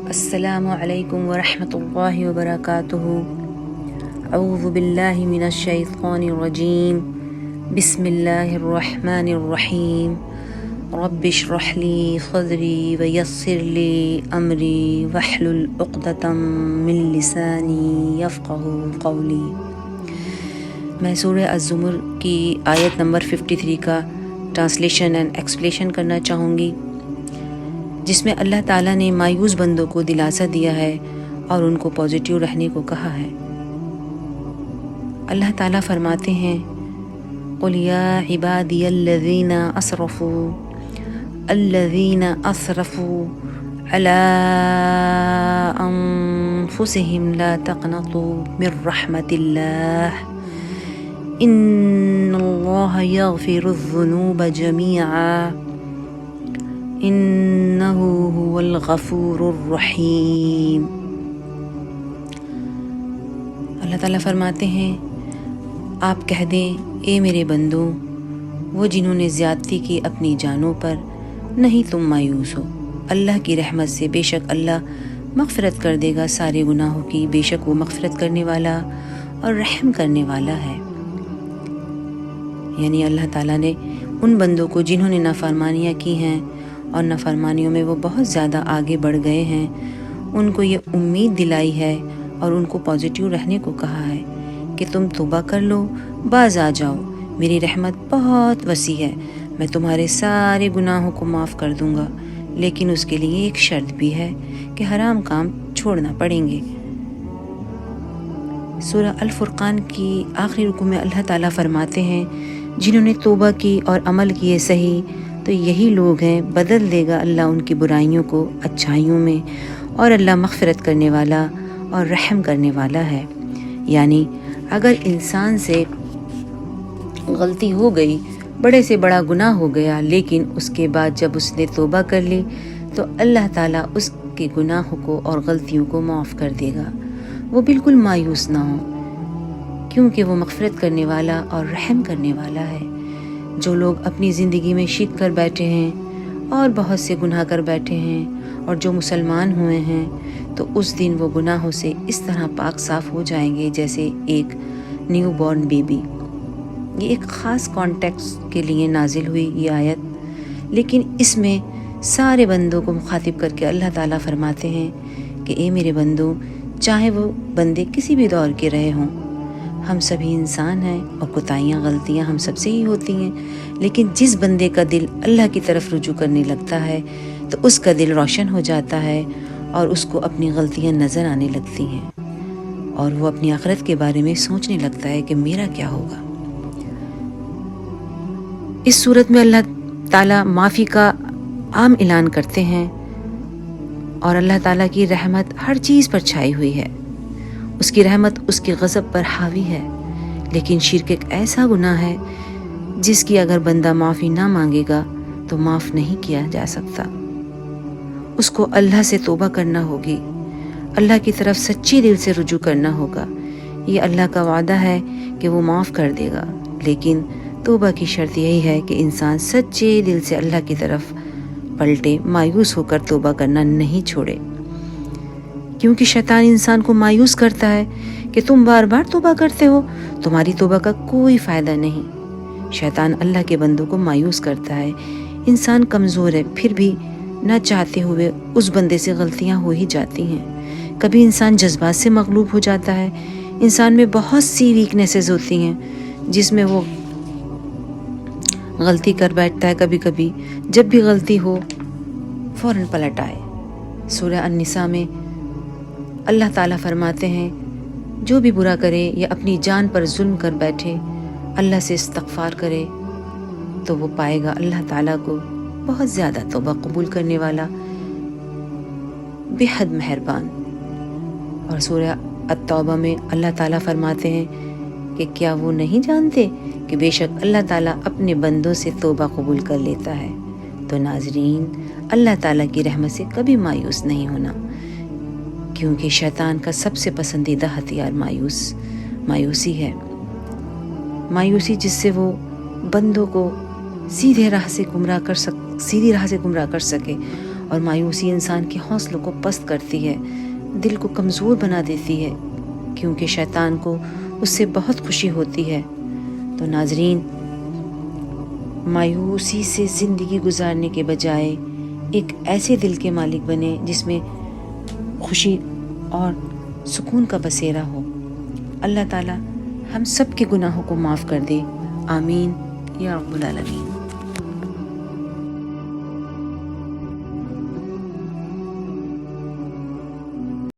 السلام علیکم ورحمۃ اللہ وبرکاتہ۔ اعوذ باللہ من الشیطان الرجیم، بسم اللہ الرحمن الرحیم۔ رب اشرح لی صدری ویسر لی امری واحلل عقدۃ من لسانی یفقہوا قولی۔ میں سورہ الزمر کی آیت نمبر 53 کا ٹرانسلیشن اینڈ ایکسپلیشن کرنا چاہوں گی، جس میں اللہ تعالیٰ نے مایوس بندوں کو دلاسا دیا ہے اور ان کو پازیٹیو رہنے کو کہا ہے۔ اللہ تعالیٰ فرماتے ہیں، قُلْ يَا عِبَادِيَ الَّذِينَ أَسْرَفُوا عَلَىٰ أَنفُسِهِمْ لَا تَقْنَطُوا مِن رَحْمَةِ اللَّهِ إِنَّ اللَّهَ يَغْفِرُ الذُّنُوبَ جَمِيعًا انہو هو الغفور الرحیم۔ اللہ تعالیٰ فرماتے ہیں، آپ کہہ دیں اے میرے بندو، وہ جنہوں نے زیادتی کی اپنی جانوں پر، نہیں تم مایوس ہو اللہ کی رحمت سے، بے شک اللہ مغفرت کر دے گا سارے گناہوں کی، بے شک وہ مغفرت کرنے والا اور رحم کرنے والا ہے۔ یعنی اللہ تعالیٰ نے ان بندوں کو جنہوں نے نافرمانیاں کی ہیں اور نافرمانیوں میں وہ بہت زیادہ آگے بڑھ گئے ہیں، ان کو یہ امید دلائی ہے اور ان کو پازیٹیو رہنے کو کہا ہے کہ تم توبہ کر لو، باز آ جاؤ، میری رحمت بہت وسیع ہے، میں تمہارے سارے گناہوں کو معاف کر دوں گا، لیکن اس کے لیے ایک شرط بھی ہے کہ حرام کام چھوڑنا پڑیں گے۔ سورہ الفرقان کی آخری رکوع میں اللہ تعالیٰ فرماتے ہیں، جنہوں نے توبہ کی اور عمل کیے صحیح، تو یہی لوگ ہیں، بدل دے گا اللہ ان کی برائیوں کو اچھائیوں میں، اور اللہ مغفرت کرنے والا اور رحم کرنے والا ہے۔ یعنی اگر انسان سے غلطی ہو گئی، بڑے سے بڑا گناہ ہو گیا، لیکن اس کے بعد جب اس نے توبہ کر لی تو اللہ تعالیٰ اس کے گناہوں کو اور غلطیوں کو معاف کر دے گا۔ وہ بالکل مایوس نہ ہو، کیونکہ وہ مغفرت کرنے والا اور رحم کرنے والا ہے۔ جو لوگ اپنی زندگی میں شک کر بیٹھے ہیں اور بہت سے گناہ کر بیٹھے ہیں، اور جو مسلمان ہوئے ہیں، تو اس دن وہ گناہوں سے اس طرح پاک صاف ہو جائیں گے جیسے ایک نیو بورن بیبی۔ یہ ایک خاص کانٹیکسٹ کے لیے نازل ہوئی یہ آیت، لیکن اس میں سارے بندوں کو مخاطب کر کے اللہ تعالیٰ فرماتے ہیں کہ اے میرے بندو، چاہے وہ بندے کسی بھی دور کے رہے ہوں، ہم سبھی انسان ہیں اور کوتاہیاں غلطیاں ہم سب سے ہی ہوتی ہیں، لیکن جس بندے کا دل اللہ کی طرف رجوع کرنے لگتا ہے تو اس کا دل روشن ہو جاتا ہے اور اس کو اپنی غلطیاں نظر آنے لگتی ہیں، اور وہ اپنی آخرت کے بارے میں سوچنے لگتا ہے کہ میرا کیا ہوگا۔ اس صورت میں اللہ تعالیٰ معافی کا عام اعلان کرتے ہیں، اور اللہ تعالیٰ کی رحمت ہر چیز پر چھائی ہوئی ہے، اس کی رحمت اس کے غضب پر حاوی ہے۔ لیکن شرک ایک ایسا گناہ ہے جس کی اگر بندہ معافی نہ مانگے گا تو معاف نہیں کیا جا سکتا۔ اس کو اللہ سے توبہ کرنا ہوگی، اللہ کی طرف سچی دل سے رجوع کرنا ہوگا۔ یہ اللہ کا وعدہ ہے کہ وہ معاف کر دے گا، لیکن توبہ کی شرط یہی ہے کہ انسان سچے دل سے اللہ کی طرف پلٹے، مایوس ہو کر توبہ کرنا نہیں چھوڑے، کیونکہ شیطان انسان کو مایوس کرتا ہے کہ تم بار بار توبہ کرتے ہو، تمہاری توبہ کا کوئی فائدہ نہیں۔ شیطان اللہ کے بندوں کو مایوس کرتا ہے۔ انسان کمزور ہے، پھر بھی نہ چاہتے ہوئے اس بندے سے غلطیاں ہو ہی جاتی ہیں۔ کبھی انسان جذبات سے مغلوب ہو جاتا ہے، انسان میں بہت سی ویکنیسز ہوتی ہیں جس میں وہ غلطی کر بیٹھتا ہے۔ کبھی کبھی جب بھی غلطی ہو فوراً پلٹ آئے۔ سورہ النساء میں اللہ تعالیٰ فرماتے ہیں، جو بھی برا کرے یا اپنی جان پر ظلم کر بیٹھے، اللہ سے استغفار کرے تو وہ پائے گا اللہ تعالیٰ کو بہت زیادہ توبہ قبول کرنے والا، بے حد مہربان۔ اور سورہ التوبہ میں اللہ تعالیٰ فرماتے ہیں کہ کیا وہ نہیں جانتے کہ بے شک اللہ تعالیٰ اپنے بندوں سے توبہ قبول کر لیتا ہے۔ تو ناظرین، اللہ تعالیٰ کی رحمت سے کبھی مایوس نہیں ہونا، کیونکہ شیطان کا سب سے پسندیدہ ہتھیار مایوسی ہے۔ مایوسی جس سے وہ بندوں کو سیدھی راہ سے گمراہ کر سکے اور مایوسی انسان کے حوصلوں کو پست کرتی ہے، دل کو کمزور بنا دیتی ہے، کیونکہ شیطان کو اس سے بہت خوشی ہوتی ہے۔ تو ناظرین، مایوسی سے زندگی گزارنے کے بجائے ایک ایسے دل کے مالک بنے جس میں خوشی اور سکون کا بسیرا ہو۔ اللہ تعالی ہم سب کے گناہوں کو معاف کر دے، آمین یا رب العالمین۔